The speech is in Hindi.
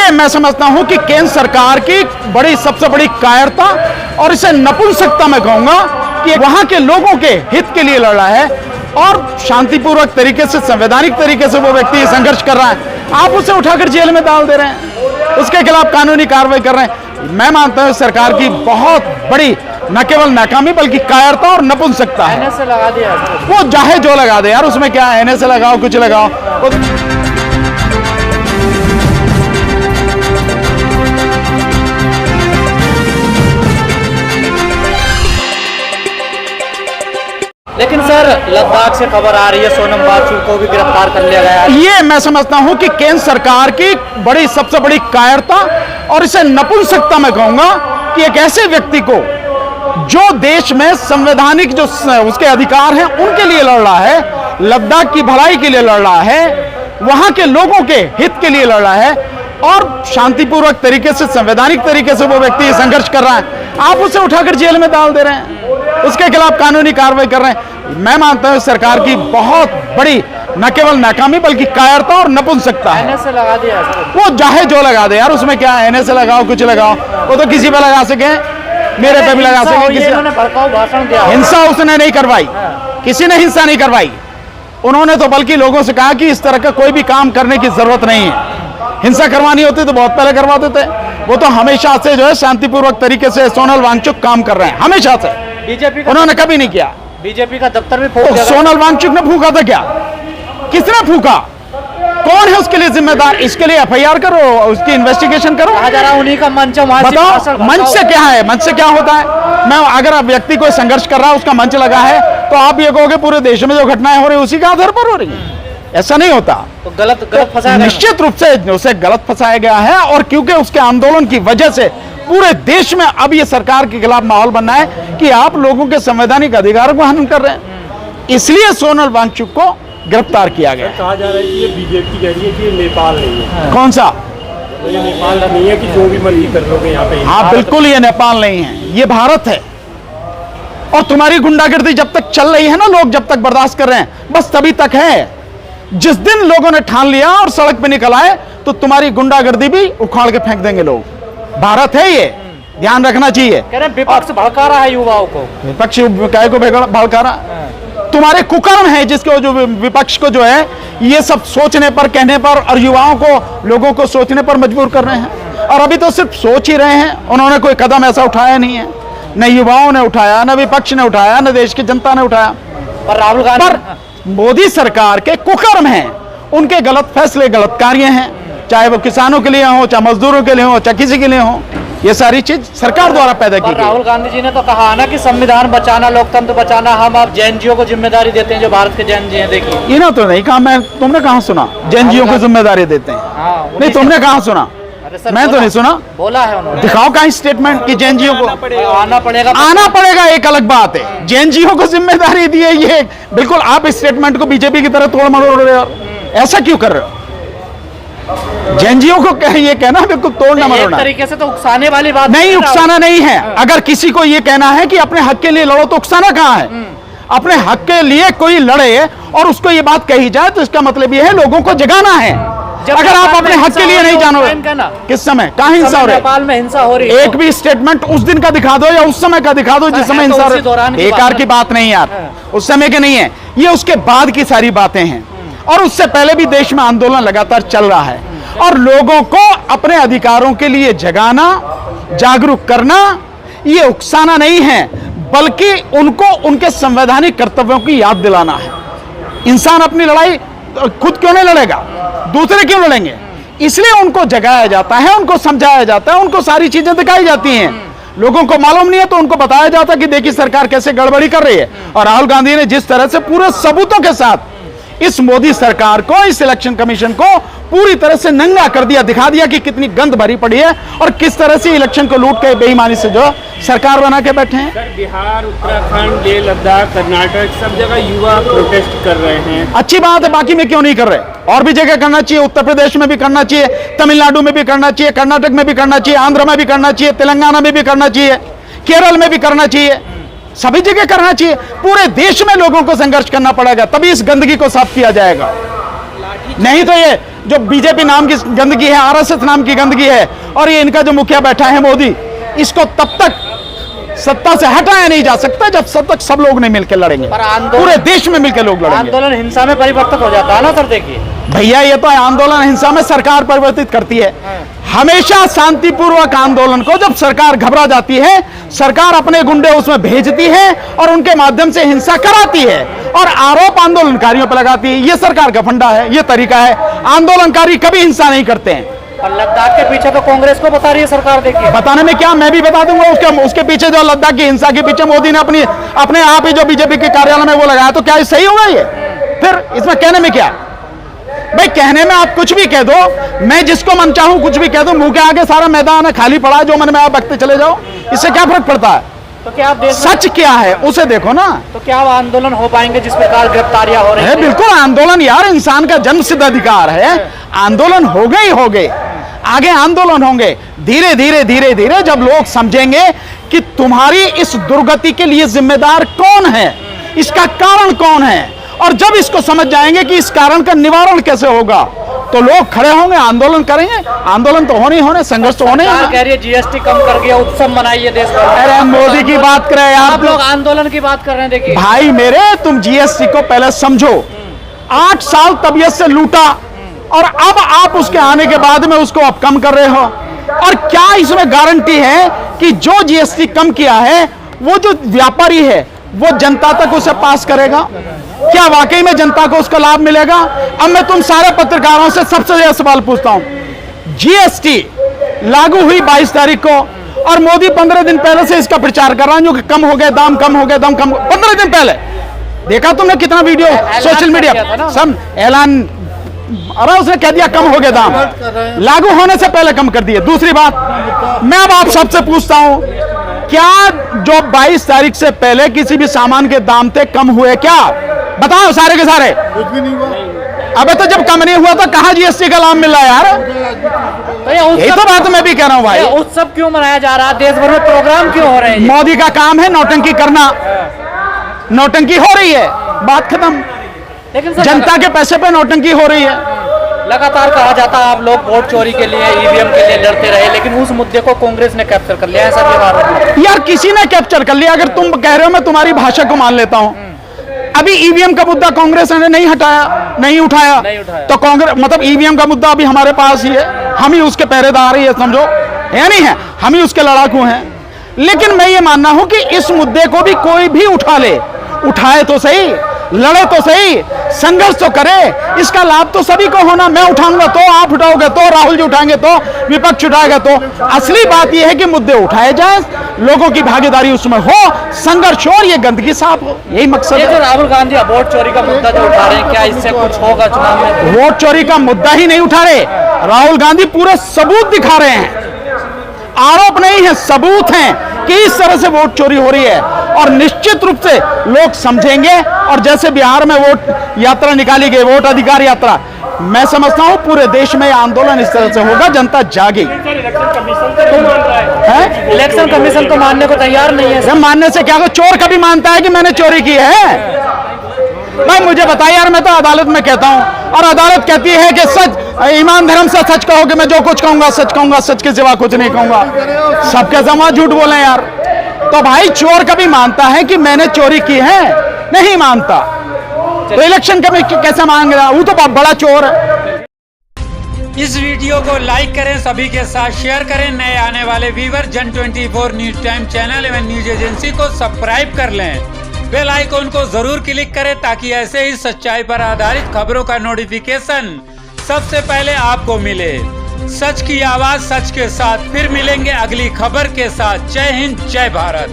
ये मैं समझता हूं कि केंद्र सरकार की सबसे बड़ी कायरता और इसे नपुंसकता मैं कहूंगा कि वहां के लोगों के हित के लिए लड़ रहा है और शांतिपूर्वक तरीके से, संवैधानिक तरीके से वो व्यक्ति संघर्ष कर रहा है। आप उसे उठाकर जेल में डाल दे रहे हैं, उसके खिलाफ कानूनी कार्रवाई कर रहे हैं। मैं मानता हूं सरकार की बहुत बड़ी न केवल नाकामी बल्कि कायरता और नपुंसकता है। एनएस लगा दिया, वो चाहे जो लगा दे यार, उसमें क्या है, एनएस लगाओ, कुछ लगाओ। लेकिन सर लद्दाख से खबर आ रही है सोनम वांगचुक को भी गिरफ्तार कर लिया गया है। ये मैं समझता हूं कि केंद्र सरकार की सबसे बड़ी कायरता और इसे नपुंसकता मैं कहूंगा कि एक ऐसे व्यक्ति को जो देश में संवैधानिक जो उसके अधिकार हैं उनके लिए लड़ रहा है, लद्दाख की भलाई के लिए लड़ रहा है, वहां के लोगों के हित के लिए लड़ रहा है और शांतिपूर्वक तरीके से, संवैधानिक तरीके से वो व्यक्ति संघर्ष कर रहा है। आप उसे उठाकर जेल में डाल दे रहे हैं, उसके खिलाफ कानूनी कार्रवाई कर रहे हैं। मैं मानता हूं सरकार की बहुत बड़ी न केवल नाकामी बल्कि कायरता और नपुंसकता है। एनएस लगा दिया, वो चाहे जो लगा दे यार, उसमें क्या है, एनएस लगाओ, कुछ लगाओ। वो तो किसी पे लगा सके, मेरे पे भी लगा सके। इन्होंने भड़काऊ भाषण दिया, हिंसा उसने नहीं करवाई, किसी ने हिंसा नहीं करवाई। उन्होंने तो बल्कि लोगों से कहा कि इस तरह का कोई भी काम करने की जरूरत नहीं है। हिंसा करवानी होती तो बहुत पहले करवा देते। वो तो हमेशा से जो है शांतिपूर्वक तरीके से सोनल वांगचुक काम कर रहे हैं, हमेशा से। बीजेपी उन्होंने कभी नहीं किया। बीजेपी का दफ्तर भी फूक तो दिया। सोनल वांगचुक ने फूका था क्या? किसने फूका? कौन है उसके लिए जिम्मेदार? इसके लिए एफआईआर करो, उसकी इन्वेस्टिगेशन करो। कहा जा रहा है उन्हीं का मंच है, वहां से बताओ भाषण मंच से क्या है, मंच से क्या होता है? मैं अगर आप व्यक्ति कोई संघर्ष कर रहा है, उसका मंच लगा है, तो आप ये कहोगे पूरे देश में जो घटनाएं हो रही है उसी के आधार पर हो रही है। ऐसा नहीं होता। तो गलत फंसाया गया। निश्चित रूप से उसे गलत फंसाया गया है और क्योंकि उसके आंदोलन की वजह से पूरे देश में अब ये सरकार के खिलाफ माहौल बनना है कि आप लोगों के संवैधानिक अधिकारों को हनन कर रहे हैं, इसलिए सोनल वांगचुक को गिरफ्तार किया गया। कहा जा रहा है कि ये बीजेपी कह रही है कि ये नेपाल नहीं है। कौन सा? तो ये नेपाल नहीं है कि जो भी मर्जी कर लोगे यहाँ पे। हाँ बिल्कुल, ये नेपाल नहीं है, ये भारत है। और तुम्हारी गुंडागर्दी जब तक चल रही है ना, लोग जब तक बर्दाश्त कर रहे हैं, बस तभी तक है। जिस दिन लोगों ने ठान लिया और सड़क पे निकल आए तो तुम्हारी गुंडागर्दी भी उखाड़ के फेंक देंगे लोग। भारत है ये, ध्यान रखना चाहिए। कह रहे हैं विपक्ष भड़का रहा है युवाओं को। विपक्ष काय को भड़का रहा? तुम्हारे कुकर्म है जिसको जो विपक्ष को जो है ये सब सोचने पर, कहने पर और युवाओं को, लोगों को सोचने पर मजबूर कर रहे हैं। और अभी तो सिर्फ सोच ही रहे हैं, उन्होंने कोई कदम ऐसा उठाया नहीं है। न युवाओं ने उठाया, न विपक्ष ने उठाया, न देश की जनता ने उठाया। पर राहुल गांधी, पर मोदी सरकार के कुकर्म हैं, उनके गलत फैसले, गलत कार्य हैं, चाहे वो किसानों के लिए हो, चाहे मजदूरों के लिए हो, चाहे किसी के लिए हो। ये सारी चीज सरकार द्वारा पैदा की गई। राहुल गांधी जी ने तो कहा ना कि संविधान बचाना, लोकतंत्र बचाना, हम आप जैनजियों को जिम्मेदारी देते हैं, जो भारत के जैन जी हैं। देखिए, इन्होंने तो नहीं कहा, मैं तुमने कहाँ सुना जैनजियों को जिम्मेदारी देते हैं? हाँ, नहीं, तुमने कहाँ सुना? मैं तो नहीं सुना। बोला है उन्होंने। दिखाओ कहीं स्टेटमेंट कि जैनजियों को आना पड़ेगा। आना पड़ेगा, एक अलग बात है। जैनजियों को जिम्मेदारी दी है, ये बिल्कुल आप इस स्टेटमेंट को बीजेपी की तरह तोड़ मरोड़ रहे हो। ऐसा क्यों कर रहे हो? जैनजियों को ये कहना बिल्कुल तोड़ना मरोड़ना तरीके से तो उकसाने वाली बात नहीं। उकसाना नहीं है। अगर किसी को ये कहना है कि अपने हक के लिए लड़ो तो उकसाना कहाँ है? अपने हक के लिए कोई लड़े और उसको ये बात कही जाए तो इसका मतलब ये है लोगों को जगाना है। अगर आप अपने हक के लिए नहीं जानोगे, किस समय कहाँ हिंसा हो रही है? नेपाल में हिंसा हो रही है। एक भी स्टेटमेंट उस दिन का दिखा दो या उस समय का दिखा दो जिस समय हिंसा हो रही है। बेकार की बात नहीं यार, उस समय के नहीं है, ये उसके बाद की सारी बातें हैं। और उससे पहले भी देश में आंदोलन लगातार चल रहा है और लोगों को अपने अधिकारों के लिए जगाना, जागरूक करना, ये उकसाना नहीं है बल्कि उनको उनके संवैधानिक कर्तव्यों की याद दिलाना है। इंसान अपनी लड़ाई खुद क्यों नहीं लड़ेगा, दूसरे क्यों लड़ेंगे? इसलिए उनको जगाया जाता है, उनको समझाया जाता है, उनको सारी चीजें दिखाई जाती हैं। लोगों को मालूम नहीं है तो उनको बताया जाता है कि देखिए सरकार कैसे गड़बड़ी कर रही है। और राहुल गांधी ने जिस तरह से पूरे सबूतों के साथ इस मोदी सरकार को, इस इलेक्शन कमीशन को पूरी तरह से नंगा कर दिया, दिखा दिया कि कितनी गंद भरी पड़ी है और किस तरह से इलेक्शन को लूट के बेईमानी से जो सरकार बना के बैठे हैं। सर, बिहार, उत्तराखंड, लेह लद्दाख, कर्नाटक, सब जगह युवा प्रोटेस्ट कर रहे हैं। अच्छी बात है, बाकी में क्यों नहीं कर रहे? और भी जगह करना चाहिए, उत्तर प्रदेश में भी करना चाहिए, तमिलनाडु में भी करना चाहिए, कर्नाटक में भी करना चाहिए, आंध्र में भी करना चाहिए, तेलंगाना में भी करना चाहिए, केरल में भी करना चाहिए, सभी जगह करना चाहिए। पूरे देश में लोगों को संघर्ष करना पड़ेगा, तभी इस गंदगी को साफ किया जाएगा। नहीं तो ये जो बीजेपी नाम की गंदगी है, आरएसएस नाम की गंदगी है, और ये इनका जो मुखिया बैठा है मोदी, इसको तब तक सत्ता से हटाया नहीं जा सकता जब तक सब लोग नहीं मिलकर लड़ेंगे। पर आंदोलन, पूरे देश में मिलकर लोग लड़ेंगे। आंदोलन हिंसा में परिवर्तित हो जाता है ना सर। देखिए भैया, ये तो आंदोलन हिंसा में सरकार परिवर्तित करती है। हमेशा शांतिपूर्वक आंदोलन को जब सरकार घबरा जाती है, सरकार अपने गुंडे उसमें भेजती है और उनके माध्यम से हिंसा कराती है और आरोप आंदोलनकारियों पर लगाती है। ये सरकार का फंडा है, ये तरीका है। आंदोलनकारी कभी हिंसा नहीं करते हैं। और लद्दाख के पीछे तो कांग्रेस को बता रही है सरकार। देखिए बताने में क्या, मैं भी बता दूंगा। उसके पीछे जो लद्दाख की हिंसा के पीछे मोदी ने अपने आप ही जो बीजेपी के कार्यालय में वो लगाया, तो क्या ये सही होगा? ये फिर इसमें कहने में क्या भाई? कहने में आप कुछ भी कह दो, मैं जिसको मन चाहूं कुछ भी कह दो, मुंह के आगे सारा मैदान है, खाली पड़ा है, जो मन में आप बकते चले जाओ, इससे क्या फर्क पड़ता है? तो क्या आप सच क्या है उसे देखो ना। तो क्या आंदोलन हो पाएंगे जिस प्रकार गिरफ्तारियां हो रही हैं? बिल्कुल, आंदोलन यार इंसान का जन्मसिद्ध अधिकार है। आंदोलन हो गए, आगे आंदोलन होंगे। धीरे धीरे धीरे धीरे जब लोग समझेंगे कि तुम्हारी इस दुर्गति के लिए जिम्मेदार कौन है, इसका कारण कौन है, और जब इसको समझ जाएंगे कि इस कारण का निवारण कैसे होगा, तो लोग खड़े होंगे, आंदोलन करेंगे। आंदोलन तो होने ही होने, संघर्ष तो होने ही होने। कह रही है जीएसटी कम कर दिया, उत्सव मनाइए देश भर में। अरे मोदी की बात करें यार, आप लोग आंदोलन की बात कर रहे हैं। देखिए भाई मेरे, तुम जीएसटी को पहले समझो। 8 साल तबीयत से लूटा और अब आप उसके आने के बाद में उसको अब कम कर रहे हो। और क्या इसमें गारंटी है कि जो जीएसटी कम किया है वो जो व्यापारी है वो जनता तक उसे पास करेगा? क्या वाकई में जनता को उसका लाभ मिलेगा? अब मैं तुम सारे पत्रकारों से सबसे ज्यादा सवाल पूछता हूं। जीएसटी लागू हुई 22 तारीख को और मोदी 15 दिन पहले से इसका प्रचार कर रहा है, जो कि कम हो गए दाम, कम हो गए दाम, कम। 15 दिन पहले देखा तुमने कितना वीडियो सोशल मीडिया सब ऐलान, अरे उसने कह दिया कम हो गए दाम, लागू होने से पहले कम कर दिए। दूसरी बात, मैं अब आप सबसे पूछता हूं, क्या जो 22 तारीख से पहले किसी भी सामान के दाम थे कम हुए? क्या बताओ सारे के सारे? कुछ भी नहीं हुआ। अबे तो जब कम नहीं हुआ तो कहां जीएसटी का लाभ मिल रहा है यार? तो यही तो बात मैं भी कह रहा हूं भाई। उत्सव क्यों मनाया जा रहा है? देश भर में प्रोग्राम क्यों हो रहे हैं? मोदी का काम है नौटंकी करना, नौटंकी हो रही है, बात खत्म। लेकिन जनता के पैसे पे नौटंकी हो रही है। लगातार कहा जाता है आप लोग वोट चोरी के लिए, ईवीएम के लिए लड़ते रहे, लेकिन उस मुद्दे को कांग्रेस ने कैप्चर कर लिया है। सब यार किसी ने कैप्चर कर लिया। अगर तुम कह रहे हो, मैं तुम्हारी भाषा को मान लेता हूं। अभी ईवीएम का मुद्दा कांग्रेस ने नहीं हटाया, नहीं उठाया। तो कांग्रेस मतलब ईवीएम का मुद्दा अभी हमारे पास ही है, हम ही उसके पहरेदार ही है, समझो, है नहीं है? हम ही उसके लड़ाकू हैं। लेकिन मैं ये मानना हूं कि इस मुद्दे को भी कोई भी उठा ले, उठाए तो सही, लड़े तो सही, संघर्ष तो करे। इसका लाभ तो सभी को होना। मैं उठाऊंगा तो आप उठाओगे, तो राहुल जी उठाएंगे, तो विपक्ष उठाएगा। तो असली बात यह है कि मुद्दे उठाए जाएं, लोगों की भागीदारी उसमें हो, संघर्ष हो और ये गंदगी साफ हो, यही मकसद है। जो राहुल गांधी वोट चोरी का मुद्दा जो उठा रहे हैं, क्या इससे कुछ होगा चुनाव में? वोट चोरी का मुद्दा ही नहीं उठा रहे राहुल गांधी, पूरे सबूत दिखा रहे हैं। आरोप नहीं है, सबूत हैं कि इस तरह से वोट चोरी हो रही है। और निश्चित रूप से लोग समझेंगे। और जैसे बिहार में वोट यात्रा निकाली गई, वोट अधिकार यात्रा, मैं समझता हूं पूरे देश में आंदोलन इस तरह से होगा, जनता जागेगी। इलेक्शन कमीशन तो मानने को तैयार नहीं है। मानने से क्या हो? चोर कभी मानता है कि मैंने चोरी की है? भाई मुझे बताइए यार, मैं तो अदालत में कहता हूं और अदालत कहती है कि सच, ईमान धर्म से सच कहोगे, मैं जो कुछ कहूंगा सच कहूंगा, सच के सिवा कुछ नहीं कहूंगा। सबके जमा झूठ बोले यार। तो भाई चोर कभी मानता है कि मैंने चोरी की है? नहीं मानता। तो इलेक्शन कमीशन कैसे मांग रहा? वो तो बहुत बड़ा चोर है। इस वीडियो को लाइक करें, सभी के साथ शेयर करें। नए आने वाले व्यूअर जन 24 न्यूज टाइम चैनल एवं न्यूज एजेंसी को सब्सक्राइब कर लें। बेल आइकॉन को जरूर क्लिक करें ताकि ऐसे ही सच्चाई पर आधारित खबरों का नोटिफिकेशन सबसे पहले आपको मिले। सच की आवाज सच के साथ फिर मिलेंगे अगली खबर के साथ। जय हिंद, जय भारत।